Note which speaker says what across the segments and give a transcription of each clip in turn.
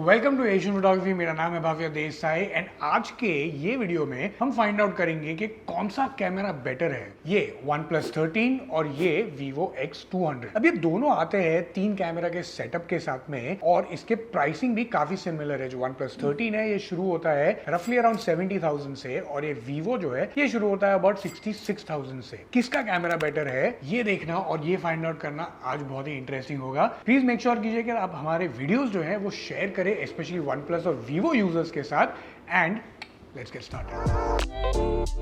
Speaker 1: Welcome to Asian photography. मेरा नाम है भव्य देसाई एंड आज के ये वीडियो में हम फाइंड आउट करेंगे कि कौन सा कैमरा बेटर है, ये OnePlus 13 और ये Vivo X200। अब ये दोनों आते हैं 3 कैमरा के सेटअप के साथ में और इसके प्राइसिंग भी काफी सिमिलर है। जो OnePlus 13 है ये शुरू होता है रफली अराउंड 70,000 से और ये Vivo जो है ये शुरू होता है अबाउट 66,000 से। किसका कैमरा बेटर है ये देखना और ये फाइंड आउट करना आज बहुत ही इंटरेस्टिंग होगा। प्लीज मेक श्योर कीजिए कि आप हमारे वीडियोस जो है वो शेयर करें स्पेशली OnePlus और Vivo यूजर्स के साथ। And let's get started.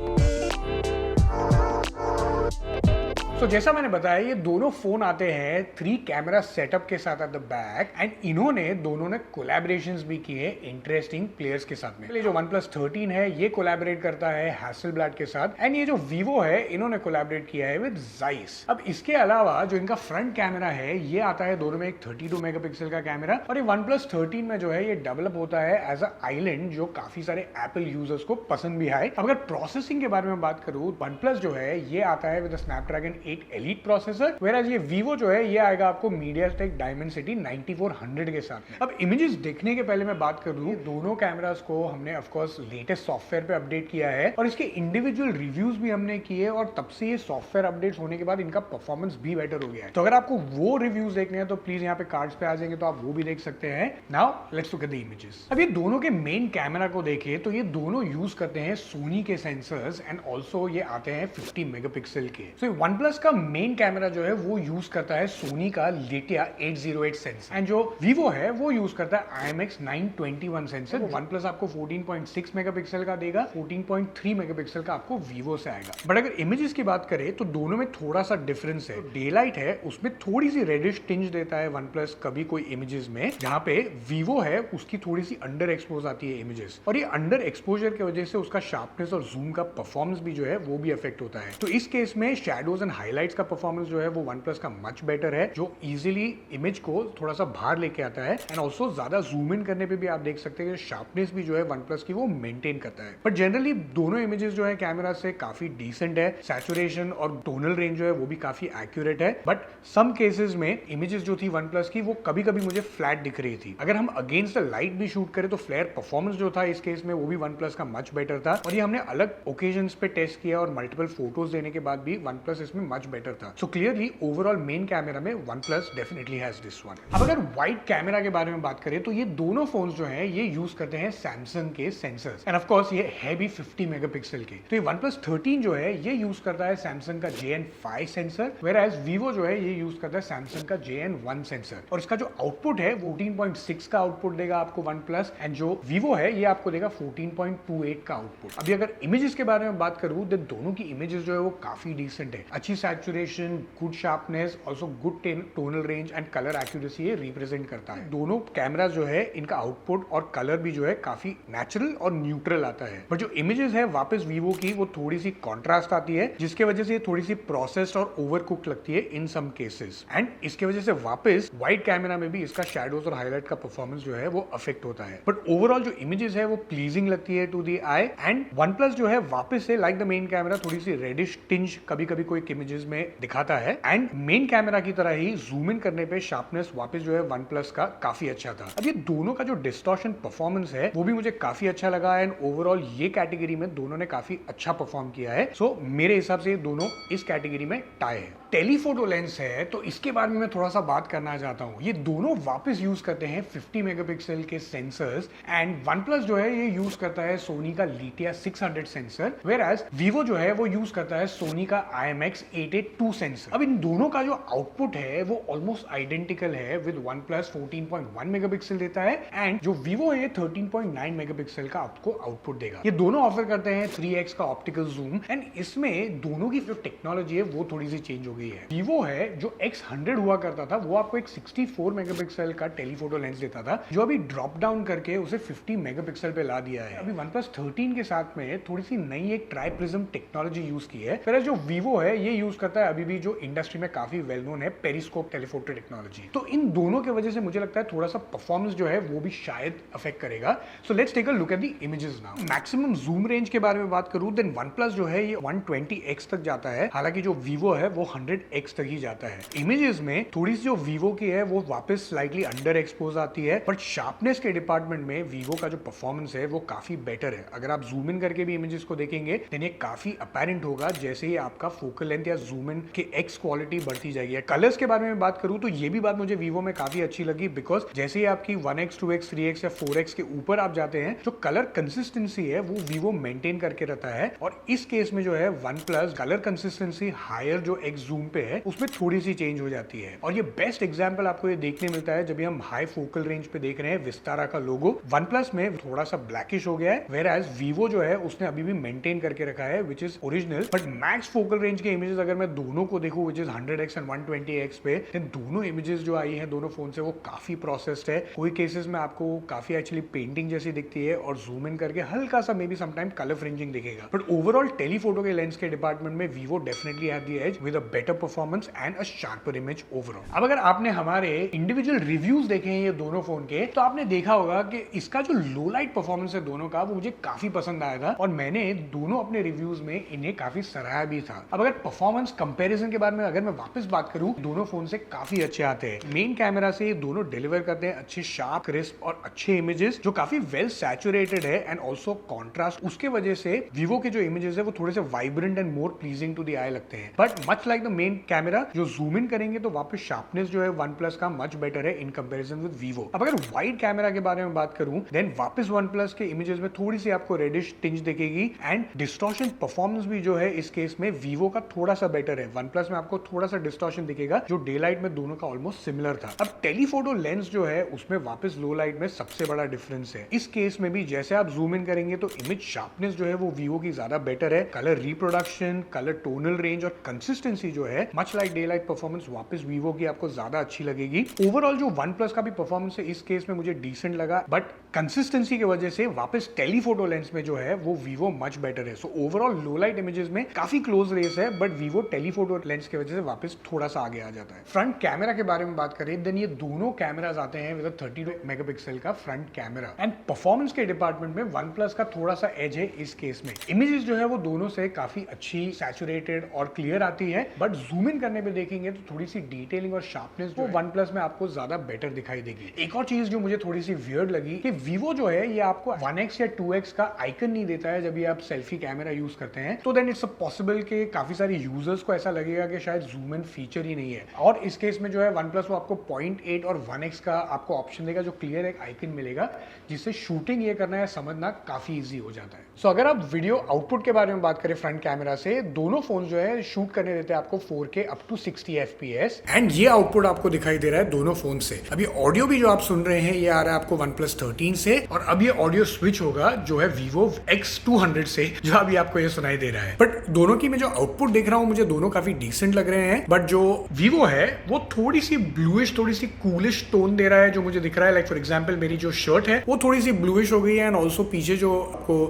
Speaker 1: तो जैसा मैंने बताया ये दोनों फोन आते हैं 3 कैमरा सेटअप के साथ एट द बैक एंड इन्होंने दोनों ने कोलैबोरेशंस भी किए इंटरेस्टिंग प्लेयर्स के साथ में। जो OnePlus 13 है ये कोलैबोरेट करता है हैसलब्लैड के साथ एंड ये जो Vivo है इन्होंने कोलैबोरेट किया है विद Zeiss। अब इसके अलावा जो इनका फ्रंट कैमरा है ये आता है दोनों में एक 32 मेगापिक्सल का कैमरा और ये OnePlus 13 में जो है ये डेवलप होता है एज अ आइलैंड जो काफी सारे एप्पल यूजर्स को पसंद भी आए। अगर प्रोसेसिंग के बारे में बात करूं OnePlus जो है ये आता है विद स्नैपड्रैगन 8 एलीट प्रोसेसर वेराज ये Vivo जो है ये आएगा आपको MediaTek Dimensity 9400 के साथ में। अब इमेजेस देखने के पहले मैं बात कर दूं दोनों कैमरास को हमने ऑफ कोर्स लेटेस्ट सॉफ्टवेयर पे अपडेट किया है और इसके इंडिविजुअल रिव्यूज भी हमने किए और तब से ये सॉफ्टवेयर अपडेट्स होने के बाद इनका परफॉर्मेंस भी बेटर हो गया है। तो अगर आपको वो रिव्यूज देखने हैं तो प्लीज यहाँ पे कार्ड्स पे आ जाएंगे तो आप वो भी देख सकते हैं। Now let's look at the images. अब ये दोनों के मेन कैमरा को देखें तो ये दोनों यूज करते हैं सोनी के सेंसर्स एंड ऑल्सो ये आते हैं 50 मेगापिक्सल के। सो OnePlus का मेन कैमरा जो है वो यूज करता है सोनी का Letia 808 सेंसर एंड जो Vivo है वो यूज करता है IMX 921 सेंसर। OnePlus आपको 14.6 मेगापिक्सल का देगा, 14.3 मेगापिक्सल का आपको Vivo से आएगा। बट अगर इमेजेस की बात करें तो दोनों में थोड़ा सा डिफरेंस है। डेलाइट है उसमें थोड़ी सी रेडिश टिंज देता है OnePlus कभी कोई इमेजेस में, जहां पे Vivo है उसकी थोड़ी सी अंडर एक्सपोज आती है इमेजेस और ये अंडर एक्सपोजर की वजह से उसका शार्पनेस और जूम का परफॉर्मेंस भी जो है वो भी अफेक्ट होता है। तो इस केस में शैडोज एंड हाइलाइट्स का परफॉर्मेंस जो है वो OnePlus का मच बेटर है जो इजीली इमेज को थोड़ा सा बाहर लेके आता है एंड ऑल्सो ज्यादा जूम इन करने पे भी आप देख सकते हैं कि शार्पनेस भी जो है OnePlus की वो मेंटेन करता है। बट जनरली दोनों इमेजेस जो है कैमरा से काफी डिसेंट है, सैचुरेशन और टोनल रेंज जो है वो भी काफी एक्यूरेट है। बट सम केसेस में इमेजेस जो थी OnePlus की वो कभी कभी मुझे फ्लैट दिख रही थी। अगर हम अगेंस्ट द लाइट भी शूट करें तो फ्लेयर परफॉर्मेंस जो था इस केस में वो भी OnePlus का मच बेटर था और ये हमने अलग ओकेजन्स पे टेस्ट किया और मल्टीपल फोटोज देने के बाद भी OnePlus इसमें मच बेटर था। So clearly overall main camera में OnePlus definitely has this one. अब अगर वाइड कैमरा के बारे में बात करें तो ये दोनों फोन्स जो हैं ये यूज करते हैं सैमसंग के सेंसर्स एंड ऑफ कोर्स ये है भी 50 मेगापिक्सल के। तो ये OnePlus 13 जो है ये यूज करता है सैमसंग का JN5 सेंसर वेराज Vivo जो है ये यूज करता है सैमसंग का JN1 सेंसर और इसका जो आउटपुट है 14.6 का आउटपुट देगा आपको OnePlus एंड जो Vivo है ये आपको देगा 14.28 का आउटपुट। अभी अगर इमेजेस के बारे में बात करूं तो दोनों की इमेजेस जो है वो काफी डिसेंट है, अच्छी saturation, good sharpness, also good tonal range and colour accuracy ये रिप्रेजेंट करता है। दोनों कैमरा जो है इनका आउटपुट और कलर भी जो है काफी नेचुरल और न्यूट्रल आता है। पर जो इमेजेस है वापस Vivo की वो थोड़ी सी कॉन्ट्रास्ट आती है जिसके वजह से थोड़ी सी प्रोसेस्ड और ओवरकुक लगती है इन सम केसेस एंड इसके वजह से वापस वाइड कैमरा में भी इसका शैडोज और हाईलाइट का परफॉर्मेंस जो है वो अफेक्ट होता है। बट ओवरऑल जो इमेजेस है वो प्लीजिंग लगती है to the eye and OnePlus जो है वापस से लाइक द मेन कैमरा थोड़ी सी रेडिश टिंज कभी कभी कोई इमेजेस में दिखाता है एंड मेन कैमरा की तरह ही जूम इन करने पे शार्पनेस वापस जो है OnePlus का काफी अच्छा था। अब ये दोनों का जो डिस्टॉर्शन परफॉर्मेंस है वो भी मुझे काफी अच्छा लगा एंड ओवरऑल ये कैटेगरी में दोनों ने काफी अच्छा परफॉर्म किया है। सो मेरे हिसाब से ये दोनों इस कैटेगरी में टाई है। टेलीफोटो लेंस है तो इसके बारे में मैं थोड़ा सा बात करना चाहता हूँ। ये दोनों वापस यूज करते हैं 50 मेगापिक्सल के सेंसर्स एंड OnePlus जो है ये यूज करता है सोनी का Letia 600 सेंसर वेराज Vivo जो है वो यूज करता है सोनी का IMX 882 सेंसर। अब इन दोनों का जो आउटपुट है वो ऑलमोस्ट आइडेंटिकल है विद OnePlus 14.1 मेगापिक्सल देता है एंड जो Vivo है 13.9 मेगापिक्सल का आपको आउटपुट देगा। ये दोनों ऑफर करते हैं 3x का ऑप्टिकल जूम एंड इसमें दोनों की जो टेक्नोलॉजी है वो थोड़ी सी चेंज हो गई है। Vivo है जो X100 हुआ करता था वो आपको एक 64 मेगापिक्सल का टेलीफोटो लेंस देता था जो अभी ड्रॉप डाउन करके उसे 50 मेगापिक्सल पे ला दिया है। अभी OnePlus 13 के साथ में थोड़ी सी नई एक ट्राई प्रिज्म टेक्नोलॉजी यूज की है। फिर जो Vivo है ये यूज यूज करता है अभी भी जो इंडस्ट्री में काफी वेल नोन है पेरिस्कोप टेलीफोटो टेक्नोलॉजी। तो इन दोनों की वजह से मुझे लगता है थोड़ा सा परफॉर्मेंस जो है वो भी शायद अफेक्ट करेगा। So let's take a look at the images now. Maximum zoom range के बारे में बात करूं देन OnePlus जो है ये 120x तक जाता है, हालांकि जो Vivo है वो 100x तक ही जाता है। इमेजेस में थोड़ी सी जो Vivo की है वो वापस स्लाइटली अंडर एक्सपोज आती है, बट शार्पनेस के डिपार्टमेंट में Vivo का जो परफॉर्मेंस है वो काफी बेटर है। अगर आप जूम इन करके भी इमेजेस को देखेंगे देन ये काफी अपैरेंट होगा जैसे ही आपका फोकल लेंथ या जूम इन की एक्स क्वालिटी बढ़ती जाएगी। कलर्स के बारे में बात करूं तो ये भी बात मुझे Vivo में काफी अच्छी लगी, बिकॉज जैसे ही आपकी 1x 2x 3x या 4x के ऊपर आप जाते हैं जो कलर कंसिस्टेंसी है वो Vivo मेंटेन करके रहता है, और इस केस में जो है OnePlus कलर कंसिस्टेंसी हायर जो एक्स जूम पे है उसमें थोड़ी सी चेंज हो जाती है। और ये बेस्ट एग्जांपल आपको ये देखने मिलता है जब हम हाई फोकल रेंज पे देख रहे हैं विस्तारा का लोगो OnePlus में थोड़ा सा ब्लैकिश हो गया है, वेयर एज Vivo जो है उसने अभी भी मेंटेन करके रखा है which is original. But max focal range के इमेजेस अगर मैं दोनों को देखूं which is 100x and 120x पे, देन दोनों इमेजेस जो आई हैं दोनों फोन से वो काफी प्रोसेस्ड है। कोई केसेस में आपको काफी एक्चुअली पेंटिंग जैसी दिखती है और जूम इन करके हल्का सा maybe sometime colour fringing दिखेगा, बट ओवरऑल टेलीफोटो के लेंस के डिपार्टमेंट में Vivo definitely have the edge with a better performance and a sharper image overall. अब अगर आपने हमारे इंडिविजुअल रिव्यूज देखे हैं ये दोनों फोन के तो आपने देखा होगा कि इसका जो लो लाइट परफॉर्मेंस है दोनों का वो मुझे काफी पसंद आया था, और मैंने दोनों अपने रिव्यूज में इन्हें काफी सराहा भी था। अब अगर परफॉर्मेंस कंपैरिजन के बारे में अगर मैं वापस बात करूं, दोनों फोन से काफी अच्छे आते हैं। मेन कैमरा से ये दोनों डिलीवर करते हैं अच्छे शार्प क्रिस्प और अच्छे इमेजेस जो काफी वेल सैचुरेटेड है एंड ऑल्सो कॉन्ट्रास्ट। उसके वजह से Vivo के जो इमेजेस है वो थोड़े से vibrant and more pleasing to the eye लगते हैं, but much like the main camera जो जूम इन करेंगे तो वापस शार्पनेस जो है OnePlus का मच बेटर है इन कंपैरिजन विद Vivo। अब अगर वाइड कैमरा के बारे में बात करूं देन वापस OnePlus के इमेजेस में थोड़ी सी आपको रेडिश टिंज दिखेगी, एंड डिस्टॉर्शन परफॉर्मेंस भी जो है इस केस में Vivo का थोड़ा सा बेटर है। OnePlus में आपको थोड़ा सा डिस्टॉर्शन दिखेगा जो डे लाइट में दोनों का ऑलमोस्ट सिमिलर था। अब टेलीफोटो लेंस जो है उसमें वापस लो लाइट में सबसे बड़ा डिफरेंस है। इस केस में भी जैसे आप जूम इन करेंगे तो इमेज शार्पनेस जो है वो Vivo की ज्यादा बेटर है। Colour reproduction, colour tonal range और कंसिस्टेंसी जो है much like day light performance वापस Vivo की आपको ज्यादा अच्छी लगेगी। ओवरऑल जो OnePlus का भी परफॉर्मेंस है इस केस में मुझे डिसेंट लगा, बट कंसिस्टेंसी की वजह से वापस टेलीफोटो लेंस में जो है वो Vivo मच बेटर है। सो ओवरऑल लो लाइट इमेजेस में काफी क्लोज रेस है, बट Vivo टेलीफोटो लेंस की वजह से वापस थोड़ा सा आगे आ जाता है। फ्रंट कैमरा के बारे में बात करें देन ये दोनों कैमरास आते हैं विद 32 मेगापिक्सल का फ्रंट कैमरा, एंड परफॉर्मेंस के डिपार्टमेंट में OnePlus का थोड़ा सा एज है इस केस में। इमेजेस जो है वो दोनों से काफी अच्छी सैचुरेटेड और क्लियर आती है, बट जूम इन करने पे देखेंगे तो थोड़ी सी डिटेलिंग और शार्पनेस जो OnePlus में आपको ज्यादा बेटर दिखाई देगी। एक और चीज जो मुझे थोड़ी सी वियर्ड लगी कि Vivo जो है ये आपको 1x या 2x का आइकन नहीं देता है जब ये आप सेल्फी कैमरा यूज करते हैं, तो देन इट्स पॉसिबल कि काफी सारे यूजर्स को ऐसा लगेगा कि शायद जूम इन फीचर ही नहीं है। और इस केस में जो है OnePlus वो आपको 0.8 और 1x का आपको ऑप्शन देगा जो क्लियर एक आइकन मिलेगा, जिससे शूटिंग ये करना है समझना काफी ईजी हो जाता है। सो अगर आप वीडियो आउटपुट के बारे में बात करें फ्रंट कैमरा से, दोनों फोन जो है शूट करने देते हैं आपको 4K up to 60 FPS, and ये आउटपुट आपको दिखाई दे रहा है दोनों फोन से। अभी ऑडियो भी जो आप सुन रहे हैं ये आ रहा है आपको OnePlus 13 से, और अब ये ऑडियो स्विच होगा जो है Vivo X200 से, जो अभी आपको ये सुनाई दे रहा है। बट दोनों की मैं जो आउटपुट देख रहा हूँ मुझे दोनों काफी डिसेंट लग रहे हैं, बट जो Vivo है वो थोड़ी सी ब्लूइश, थोड़ी सी कूलिश टोन दे रहा है जो मुझे दिख रहा है। लाइक फॉर एग्जाम्पल मेरी जो शर्ट है वो थोड़ी सी ब्लूइश हो गई है, एंड ऑल्सो पीछे जो आपको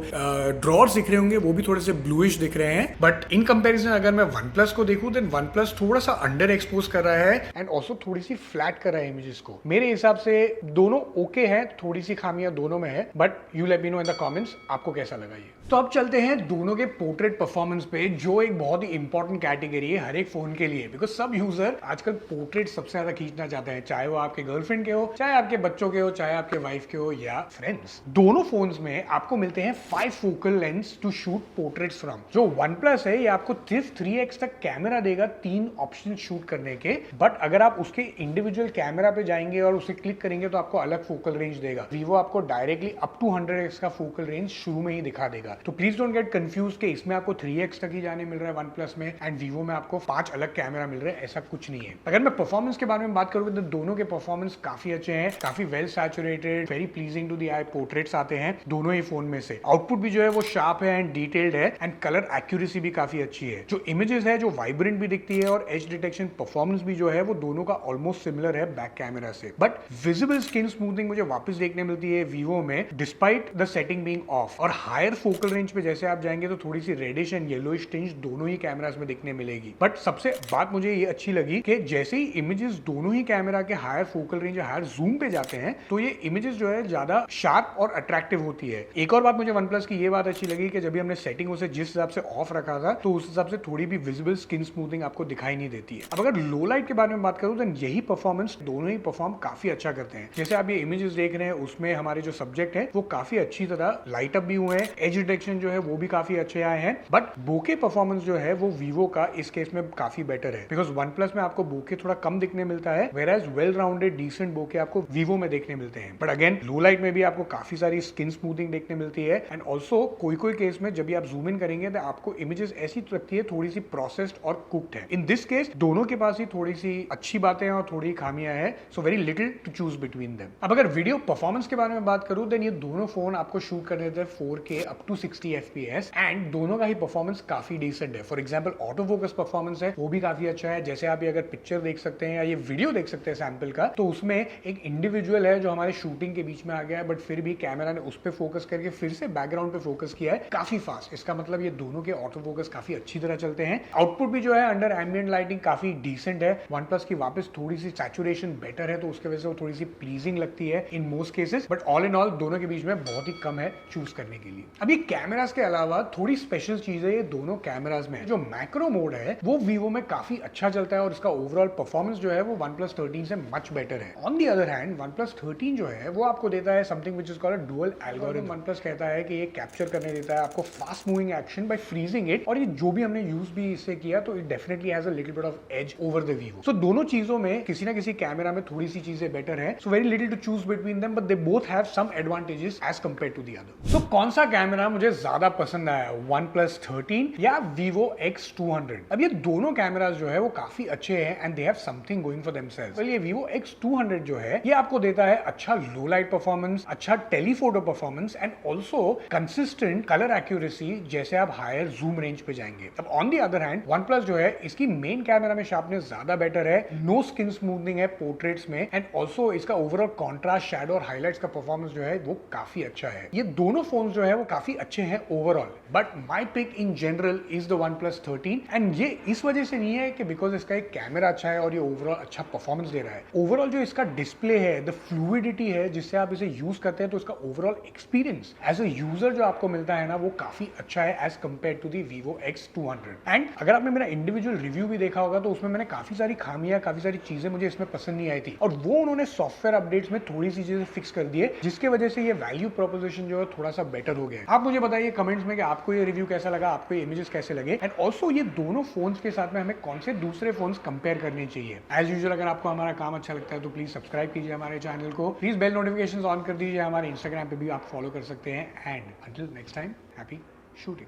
Speaker 1: ड्रॉर्स दिख रहे होंगे वो भी थोड़े से ब्लूइश दिख रहे हैं। बट इन कंपैरिजन अगर मैं OnePlus को देखूं देन OnePlus थोड़ा सा अंडर एक्सपोज कर रहा है एंड ऑल्सो थोड़ी सी फ्लैट कर रहा है इमेजेस को। मेरे हिसाब से दोनों ओके है, थोड़ी सी खामियां दोनों में है, but you let me know in the comments आपको कैसा लगा ये। तो अब चलते हैं दोनों के पोर्ट्रेट परफॉर्मेंस पे, जो एक बहुत ही इंपॉर्टेंट कैटेगरी है हर एक फोन के लिए, बिकॉज सब यूजर आजकल पोर्ट्रेट सबसे ज्यादा खींचना चाहते हैं, चाहे वो आपके गर्लफ्रेंड के हो, चाहे आपके बच्चों के हो, चाहे आपके वाइफ के हो या फ्रेंड्स। दोनों फोन्स में आपको मिलते हैं 5 focal lens to shoot portraits from. जो OnePlus है ये आपको सिर्फ 3x तक कैमरा देगा 3 ऑप्शन शूट करने के, बट अगर आप उसके इंडिविजुअल कैमरा पे जाएंगे और उसे क्लिक करेंगे तो आपको अलग फोकल रेंज देगा। Vivo आपको डायरेक्टली अप टू 100x का फोकल रेंज शुरू में ही दिखा देगा। तो प्लीज डोंट गेट कंफ्यूज कि इसमें आपको 3x तक ही जाने मिल रहा है OnePlus में एंड Vivo में आपको 5 अलग कैमरा मिल रहे हैं, ऐसा कुछ नहीं है। अगर मैं परफॉर्मेंस के बारे में बात करूँ तो दोनों के परफॉर्मेंस काफी अच्छे हैं, काफी well saturated, very pleasing to the eye portraits आते हैं दोनों ही फोन में से। आउटपुट भी जो है वो शार्प है एंड डिटेल्ड है, एंड कलर एक्यूरेसी भी काफी अच्छी है। जो इमेजेस है जो वाइब्रेंट भी दिखती है, और एज डिटेक्शन परफॉर्मेंस भी जो है वो दोनों का ऑलमोस्ट सिमिलर है बैक कैमरा से। बट विजिबल स्किन स्मूथिंग मुझे वापस देखने मिलती है Vivo में, despite the setting being of. और हायर फोकल रेंज पे जैसे आप जाएंगे तो थोड़ी सी रेडिश एंड येलोइश टिंज दोनों ही कैमरास में दिखने मिलेगी। बट सबसे बात मुझे ये अच्छी लगी कि जैसे ही इमेजेस दोनों ही कैमरा के हायर फोकल रेंज या हायर जूम पे जाते हैं तो ये इमेजेस जो है ज्यादा शार्प और अट्रैक्टिव होती है। एक और बात मुझे OnePlus की ये बात अच्छी लगी कि जब भी हमने सेटिंग उसे जिस हिसाब से ऑफ रखा था तो उस हिसाब से थोड़ी भी विजिबल स्किन स्मूथिंग आपको दिखाई नहीं देती है। अब अगर लो लाइट के बारे में बात करूं तो यही परफॉर्मेंस दोनों ही परफॉर्म काफी अच्छा करते हैं। जैसे आप ये इमेजेस देख रहे हैं उसमें हमारे जो सब्जेक्ट है वो काफी अच्छी तरह लाइट अप भी हुए हैं, एज डिटेक्शन जो है वो भी काफी अच्छे आए हैं। बट बोके परफॉर्मेंस जो है वो वीवो का इस केस में काफी बेटर है, बिकॉज OnePlus में आपको बोके थोड़ा कम दिखने मिलता है, वेयर वेल राउंडेड डिसेंट बोके आपको वीवो में देखने मिलते हैं। बट अगेन लो लाइट में भी आपको काफी सारी स्किन स्मूथिंग देखने मिलती है एंड ऑल्सो कोई केस में जब भी आप जूम इन करेंगे तो आपको इमेजेस ऐसी लगती है थोड़ी सी प्रोसेस्ड और कुक्ड है। इन दिस केस दोनों के पास ही थोड़ी सी अच्छी बातें और थोड़ी खामियां हैं, so very little to choose between them. अब अगर वीडियो परफॉर्मेंस के बारे में बात करूं देन ये दोनों फोन आपको शूट करने देते हैं 4K up to 60 FPS and दोनों का ही परफॉर्मेंस काफी डिसेंट है। For example auto focus performance है वो भी काफी अच्छा है। जैसे आप ये अगर पिक्चर देख सकते हैं या ये वीडियो देख सकते हैं सैंपल का, तो उसमें एक इंडिविजुअल है जो हमारे शूटिंग के बीच में आ गया है, बट फिर भी कैमरा ने उस पर फोकस करके फिर से बैकग्राउंड पे फोकस किया है काफी फास्ट। इसका मतलब ये दोनों के ऑटो फोकस काफी अच्छी तरह चलते हैं। आउटपुट भी जो है अंडर एम्बिएंट लाइटिंग काफी डिसेंट है। OnePlus की वापस थोड़ी सी सैचुरेशन बेटर है तो उसके वजह से वो थोड़ी सी प्लीजिंग लगती है in most cases, but all in all दोनों के बीच में बहुत ही कम है चूज करने के लिए। अभी कैमरास के अलावा थोड़ी स्पेशल चीज है ये दोनों कैमरास में, जो मैक्रो मोड है वो वीवो में काफी अच्छा चलता है और इसका ओवरऑल परफॉर्मेंस जो है वो OnePlus 13 से मच बेटर है। On the other hand OnePlus 13 जो है वो आपको देता है something which is called a dual algorithm. OnePlus कहता है कि ये कैप्चर करने देता है आपको fast moving action by freezing it, और ये जो भी हमने यूज भी इससे किया तो it definitely has a little bit of edge over the vivo. So दोनों चीजों में किसी ना किसी कैमरा में थोड़ी सी चीजें बेटर है, so very little to choose between them, but they both have some advantages as compared to the other. So कौन सा कैमरा मुझे ज्यादा पसंद आया, OnePlus 13 या Vivo X200? अब ये दोनों कैमरास जो है वो काफी अच्छे हैं and they have something going for themselves. ये Vivo X200 जो है ये आपको देता है अच्छा लो लाइट परफॉर्मेंस, अच्छा telephoto performance and also consistent colour accuracy जैसे आप हायर जूम रेंज पे जाएंगे। अब on the other hand OnePlus जो है इसकी मेन कैमरा में शार्पनेस ज्यादा बेटर है, नो स्किन स्मूथनिंग है पोर्ट्रेट्स में एंड ऑल्सो इसका ओवरऑल कॉन्ट्रास्ट, शैडो और हाइलाइट्स का परफॉर्मेंस जो है वो काफी अच्छा है। ये दोनों फोन जो है वो काफी अच्छे हैं overall, but my pick in general is the OnePlus 13 and ये इस वजह से नहीं है कि बिकॉज इसका एक कैमरा अच्छा है और ये ओवरऑल अच्छा परफॉर्मेंस दे रहा है। ओवरऑल जो इसका डिस्प्ले है, द फ्लूइडिटी है जिससे आप इसे यूज करते हैं, तो इसका overall experience as a user जो आपको मिलता है ना वो काफी अच्छा है as compare to the Vivo X200। And अगर आपने मेरा इंडिविजुअल रिव्यू भी देखा होगा तो उसमें मैंने काफी सारी खामियां, काफी सारी चीजें मुझे इसमें पसंद नहीं आई थी और वो उन्होंने सॉफ्टवेयर अपडेट्स में थोड़ी सी चीजें फिक्स कर दी है जिसके वजह से ये वैल्यू प्रोपोजिशन जो है थोड़ा सा बेटर हो गया। आप मुझे बताइए कमेंट्स में कि आपको ये रिव्यू कैसा लगा, आपको ये इमेजेस कैसे लगे एंड ऑल्सो ये दोनों फोन्स के साथ में हमें कौन से दूसरे फोन्स कंपेयर करने चाहिए। एज यूजुअल अगर आपको हमारा काम अच्छा लगता है तो प्लीज सब्सक्राइब कीजिए हमारे चैनल को, प्लीज बेल नोटिफिकेशंस ऑन कर दीजिए, हमारे इंस्टाग्राम पे भी आप फॉलो कर सकते हैं and until next time happy shooting.